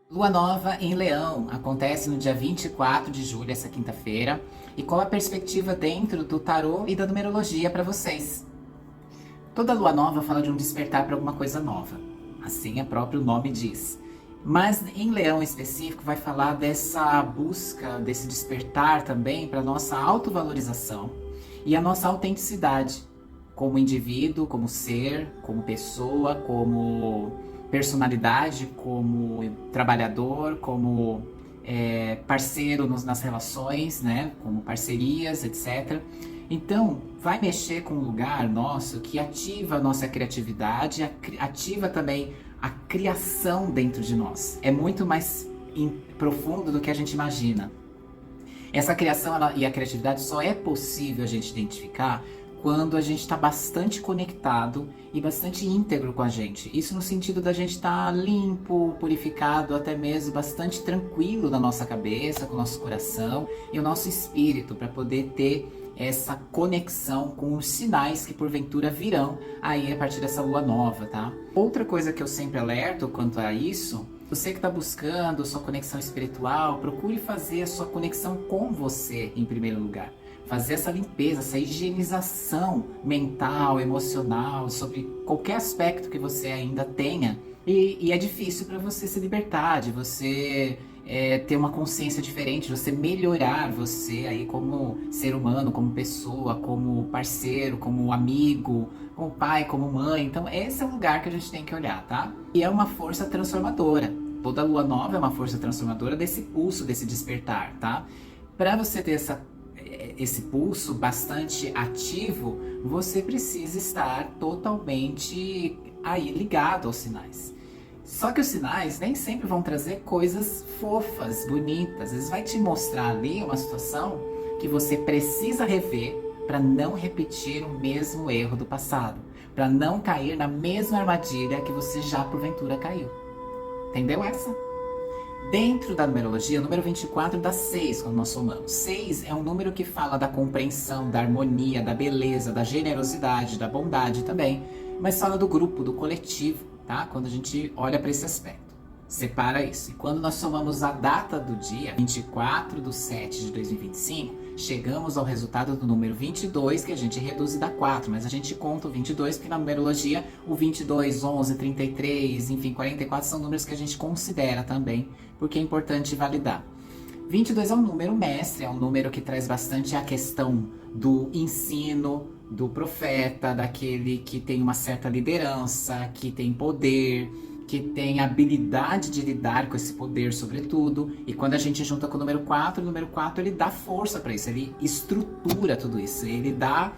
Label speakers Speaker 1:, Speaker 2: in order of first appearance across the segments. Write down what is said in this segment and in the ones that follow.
Speaker 1: Lua nova em Leão acontece no dia 24 de julho, essa quinta-feira. E qual a perspectiva dentro do tarô e da numerologia para vocês? Toda lua nova fala de um despertar para alguma coisa nova. Assim, o próprio nome diz. Mas em Leão em específico vai falar dessa busca, desse despertar também para nossa autovalorização e a nossa autenticidade como indivíduo, como ser, como pessoa, como personalidade, como trabalhador, como parceiro nas relações, né? Como parcerias, etc. Então, vai mexer com um lugar nosso que ativa a nossa criatividade, ativa também a criação dentro de nós. É muito mais profundo do que a gente imagina. Essa criação e a criatividade só é possível a gente identificar quando a gente está bastante conectado e bastante íntegro com a gente. Isso no sentido da gente estar limpo, purificado, até mesmo bastante tranquilo na nossa cabeça, com o nosso coração e o nosso espírito, para poder ter essa conexão com os sinais que porventura virão aí a partir dessa lua nova, tá? Outra coisa que eu sempre alerto quanto a isso, você que está buscando sua conexão espiritual, procure fazer a sua conexão com você em primeiro lugar. Fazer essa limpeza, essa higienização mental, emocional, sobre qualquer aspecto que você ainda tenha. E é difícil para você se libertar, de você ter uma consciência diferente, de você melhorar você aí como ser humano, como pessoa, como parceiro, como amigo, como pai, como mãe. Então esse é o lugar que a gente tem que olhar, tá? E é uma força transformadora. Toda lua nova é uma força transformadora desse pulso, desse despertar, tá? Para você ter esse pulso bastante ativo, você precisa estar totalmente aí ligado aos sinais. Só que os sinais nem sempre vão trazer coisas fofas, bonitas. Eles vão te mostrar ali uma situação que você precisa rever para não repetir o mesmo erro do passado, para não cair na mesma armadilha que você já porventura caiu. Entendeu essa? Dentro da numerologia, o número 24 dá 6 quando nós somamos. 6 é um número que fala da compreensão, da harmonia, da beleza, da generosidade, da bondade também. Mas fala do grupo, do coletivo, tá? Quando a gente olha para esse aspecto. Separa isso. E quando nós somamos a data do dia, 24/7/2025, chegamos ao resultado do número 22, que a gente reduz e dá 4. Mas a gente conta o 22, porque na numerologia, o 22, 11, 33, enfim, 44 são números que a gente considera também, porque é importante validar. 22 é um número mestre, é um número que traz bastante a questão do ensino, do profeta, daquele que tem uma certa liderança, que tem poder, que tem habilidade de lidar com esse poder, sobretudo. E quando a gente junta com o número 4 ele dá força para isso, ele estrutura tudo isso, ele dá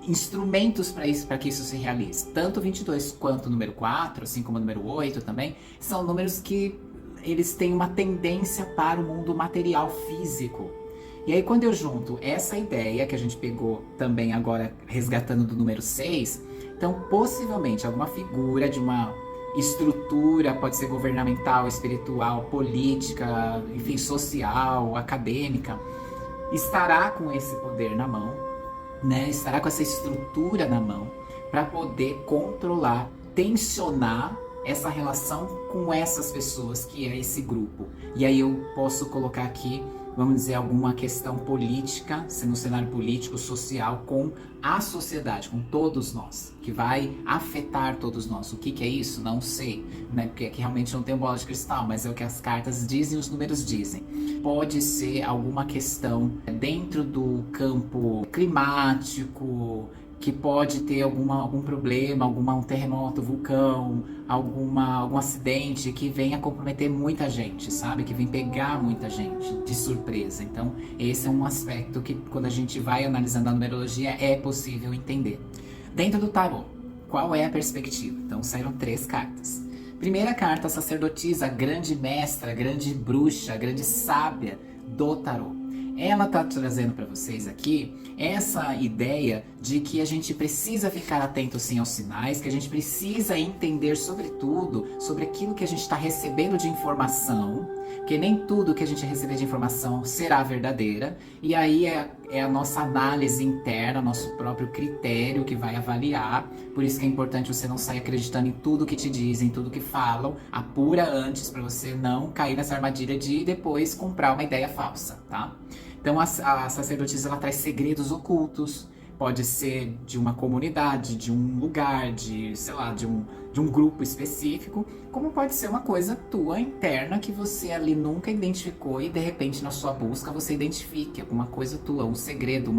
Speaker 1: instrumentos para que isso se realize. Tanto o 22 quanto o número 4, assim como o número 8 também, são números que eles têm uma tendência para o mundo material físico. E aí quando eu junto essa ideia que a gente pegou também agora resgatando do número 6, então possivelmente alguma figura de uma estrutura, pode ser governamental, espiritual, política, enfim, social, acadêmica, estará com esse poder na mão, né? Estará com essa estrutura na mão para poder controlar, tensionar essa relação com essas pessoas, que é esse grupo. E aí eu posso colocar aqui, vamos dizer, alguma questão política, no cenário político, social, com a sociedade, com todos nós, que vai afetar todos nós. O que é isso? Não sei, né? Porque aqui realmente não tem bola de cristal, mas é o que as cartas dizem e os números dizem. Pode ser alguma questão dentro do campo climático, que pode ter algum problema, um terremoto, vulcão, algum acidente que venha comprometer muita gente, sabe? Que vem pegar muita gente de surpresa. Então, esse é um aspecto que, quando a gente vai analisando a numerologia, é possível entender. Dentro do tarô, qual é a perspectiva? Então, saíram 3 cartas. Primeira carta, a sacerdotisa, grande mestra, grande bruxa, grande sábia do tarô. ela tá trazendo para vocês aqui essa ideia de que a gente precisa ficar atento sim aos sinais, que a gente precisa entender sobretudo sobre aquilo que a gente está recebendo de informação, que nem tudo que a gente receber de informação será verdadeira, e aí é a nossa análise interna, nosso próprio critério que vai avaliar. Por isso que é importante você não sair acreditando em tudo que te dizem, tudo que falam, apura antes para você não cair nessa armadilha de depois comprar uma ideia falsa, tá? Então a sacerdotisa, ela traz segredos ocultos, pode ser de uma comunidade, de um lugar, de, sei lá, de um grupo específico, como pode ser uma coisa tua interna que você ali nunca identificou e de repente na sua busca você identifique alguma coisa tua, um segredo,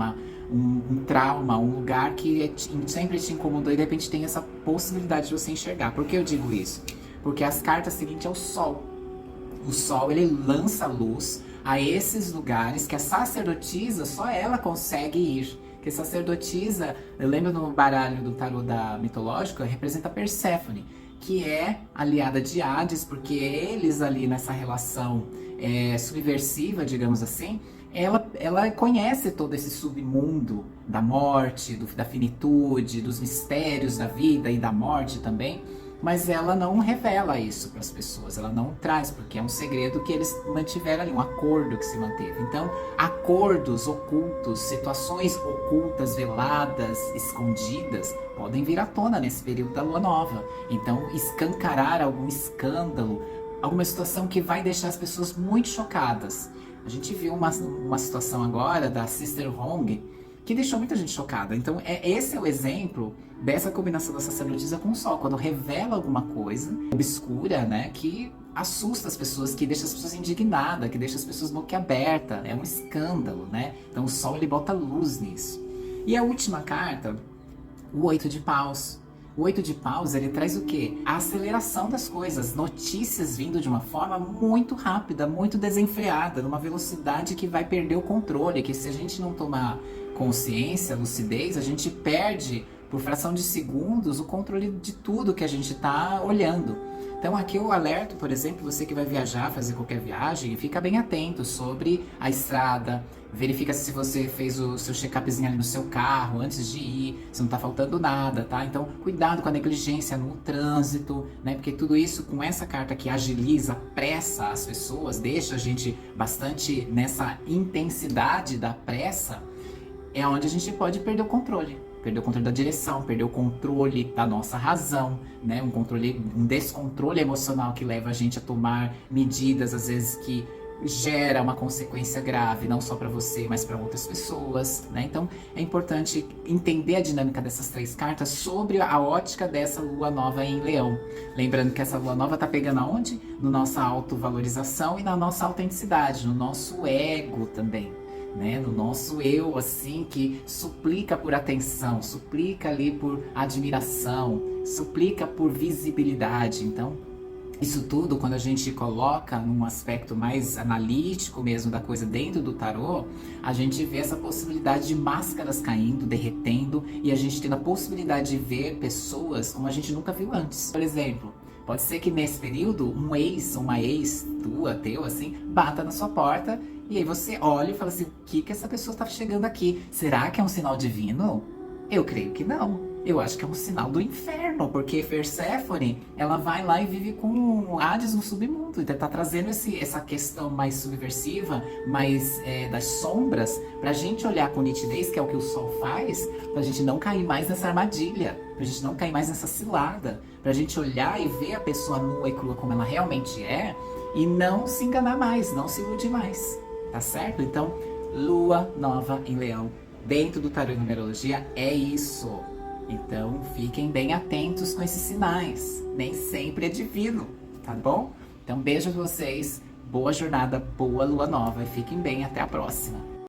Speaker 1: um trauma, um lugar que sempre te incomodou e de repente tem essa possibilidade de você enxergar. Por que eu digo isso? Porque as cartas seguintes é o Sol. O Sol, ele lança luz a esses lugares que a sacerdotisa, só ela consegue ir. Que sacerdotisa, eu lembro no baralho do tarô da mitológica, representa Perséfone, que é aliada de Hades, porque eles ali nessa relação subversiva, digamos assim, ela conhece todo esse submundo da morte, da finitude, dos mistérios da vida e da morte também, mas ela não revela isso para as pessoas, ela não traz, porque é um segredo que eles mantiveram ali, um acordo que se manteve. Então, acordos ocultos, situações ocultas, veladas, escondidas, podem vir à tona nesse período da lua nova. Então, escancarar algum escândalo, alguma situação que vai deixar as pessoas muito chocadas. A gente viu uma situação agora da Sister Hong, que deixou muita gente chocada. Então, esse é o exemplo dessa combinação da sacerdotisa com o Sol, quando revela alguma coisa obscura, né, que assusta as pessoas, que deixa as pessoas indignadas, que deixa as pessoas boquiabertas, é um escândalo, né? Então o Sol, ele bota luz nisso. E a última carta, o 8 de Paus. O 8 de Paus, ele traz o quê? A aceleração das coisas, notícias vindo de uma forma muito rápida, muito desenfreada, numa velocidade que vai perder o controle, que se a gente não tomar consciência, lucidez, a gente perde, por fração de segundos, o controle de tudo que a gente está olhando. Então aqui eu alerto, por exemplo, você que vai viajar, fazer qualquer viagem, fica bem atento sobre a estrada, verifica se você fez o seu check-upzinho ali no seu carro antes de ir, se não tá faltando nada, tá? Então cuidado com a negligência no trânsito, né? Porque tudo isso, com essa carta que agiliza, apressa as pessoas, deixa a gente bastante nessa intensidade da pressa, é onde a gente pode perder o controle da direção, perder o controle da nossa razão, né? Um descontrole emocional que leva a gente a tomar medidas, às vezes, que gera uma consequência grave, não só para você, mas para outras pessoas, né? Então, é importante entender a dinâmica dessas três cartas sobre a ótica dessa lua nova em Leão. Lembrando que essa lua nova tá pegando aonde? Na nossa autovalorização e na nossa autenticidade, no nosso ego também. Né, no nosso eu, assim, que suplica por atenção, suplica ali por admiração, suplica por visibilidade. Então, isso tudo, quando a gente coloca num aspecto mais analítico mesmo da coisa dentro do tarô, a gente vê essa possibilidade de máscaras caindo, derretendo, e a gente tendo a possibilidade de ver pessoas como a gente nunca viu antes. Por exemplo, pode ser que nesse período um ex, uma ex tua, teu, assim, bata na sua porta. E aí você olha e fala assim, o que essa pessoa está chegando aqui? Será que é um sinal divino? Eu creio que não. Eu acho que é um sinal do inferno, porque Perséfone, ela vai lá e vive com Hades no submundo. Então tá trazendo essa questão mais subversiva, mais das sombras, pra gente olhar com nitidez, que é o que o Sol faz, pra gente não cair mais nessa armadilha, pra gente não cair mais nessa cilada, pra gente olhar e ver a pessoa nua e crua como ela realmente é, e não se enganar mais, não se iludir mais. Tá certo? Então, lua nova em Leão, dentro do tarô e numerologia, é isso. Então, fiquem bem atentos com esses sinais. Nem sempre é divino, tá bom? Então, beijo a vocês, boa jornada, boa lua nova e fiquem bem, até a próxima.